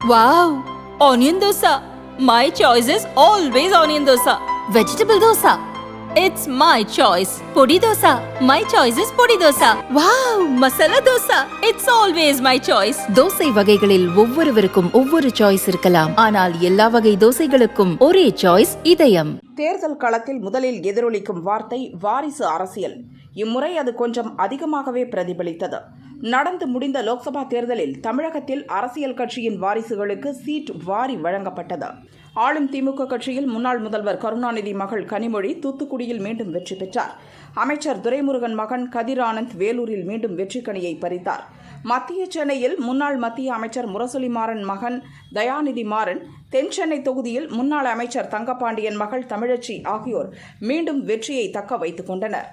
Wow! Onion dosa. My choice is always onion dosa. Vegetable dosa. It's my choice. Podi dosa. My choice is podi dosa. Wow! Masala dosa. It's always my choice. Dosa வகைகளில் ஒவ்வொருவருக்கும் ஒவ்வொரு choice இருக்கலாம். ஆனால் எல்லா வகை தோசைகளுக்கும் ஒரே choice இதயம். தேர்தல் களத்தில் முதலில் எதிரொலிக்கும் வார்த்தை வாரிசு அரசியல். இம்முறை அது கொஞ்சம் அதிகமாகவே பிரதிபலித்தது. நடந்து முடிந்த லோக்சபா தேர்தலில் தமிழகத்தில் அரசியல் கட்சியின் வாரிசுகளுக்கு சீட் வாரி வழங்கப்பட்டது. ஆளும் திமுக கட்சியில் முன்னாள் முதல்வர் கருணாநிதி மகள் கனிமொழி தூத்துக்குடியில் மீண்டும் வெற்றி பெற்றார். அமைச்சர் துரைமுருகன் மகன் கதிர் ஆனந்த் வேலூரில் மீண்டும் வெற்றிக்கனியை பறித்தார். மத்திய சென்னையில் முன்னாள் மத்திய அமைச்சர் முரசொலிமாறன் மகன் தயாநிதி மாறன், தென் சென்னை தொகுதியில் முன்னாள் அமைச்சர் தங்கபாண்டியன் மகள் தமிழச்சி ஆகியோர் மீண்டும் வெற்றியை தக்க வைத்துக் கொண்டனர்.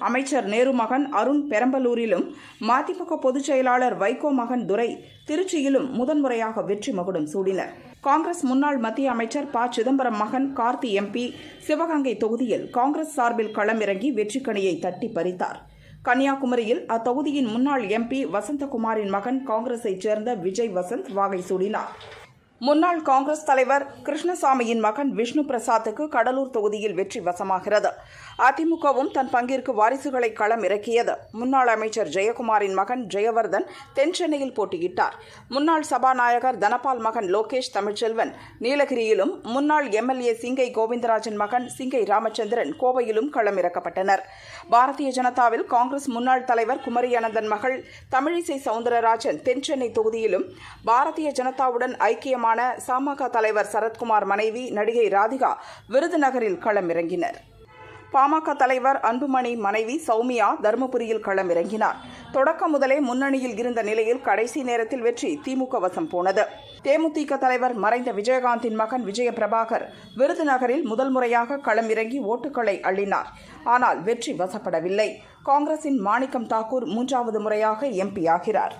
அமைச்சர் நேரு மகன் அருண் பெரம்பலூரிலும், மதிமுக பொதுச் செயலாளர் வைகோ மகன் துரை திருச்சியிலும் முதன்முறையாக வெற்றி மகுடம் சூடினர். காங்கிரஸ் முன்னாள் மத்திய அமைச்சர் ப சிதம்பரம் மகன் கார்த்தி எம்பி சிவகங்கை தொகுதியில் காங்கிரஸ் சார்பில் களமிறங்கி வெற்றிக்கனியை தட்டி பறித்தார். கன்னியாகுமரியில் அத்தொகுதியின் முன்னாள் எம்பி வசந்தகுமாரின் மகன் காங்கிரஸைச் சேர்ந்த விஜய் வசந்த் வாகை சூடினார். முன்னாள் காங்கிரஸ் தலைவர் கிருஷ்ணசாமியின் மகன் விஷ்ணு பிரசாத்துக்கு கடலூர் தொகுதியில் வெற்றி வசமாகிறது. அதிமுகவும் தன் பங்கிற்கு வாரிசுகளை களம் இறக்கியது. முன்னாள் அமைச்சர் ஜெயக்குமாரின் மகன் ஜெயவர்தன் தென் சென்னையில் போட்டியிட்டார். முன்னாள் சபாநாயகர் தனபால் மகன் லோகேஷ் தமிழ்ச்செல்வன் நீலகிரியிலும், முன்னாள் எம்எல்ஏ சிங்கை கோவிந்தராஜன் மகன் சிங்கை ராமச்சந்திரன் கோவையிலும் களமிறக்கப்பட்டனர். பாரதிய ஜனதாவில் காங்கிரஸ் முன்னாள் தலைவர் குமரி அனந்தன் மகள் தமிழிசை சவுந்தரராஜன் தென் சென்னை தொகுதியிலும், பாரதிய ஜனதாவுடன் ஐக்கியமான சமக தலைவர் சரத்குமார் மனைவி நடிகை ராதிகா விருதுநகரில் களமிறங்கினர். பாமக தலைவர் அன்புமணி மனைவி சௌமியா தருமபுரியில் களமிறங்கினார். தொடக்கம் முதலே முன்னணியில் இருந்த நிலையில் கடைசி நேரத்தில் வெற்றி திமுக வசம் போனது. தேமுதிக தலைவர் மறைந்த விஜயகாந்தின் மகன் விஜய பிரபாகர் விருதுநகரில் முதல் முறையாக களமிறங்கி ஓட்டுகளை அள்ளினார். ஆனால் வெற்றி வசப்படவில்லை. காங்கிரசின் மாணிக்கம் தாக்கூர் 3வது முறையாக எம்பி ஆகிறார்.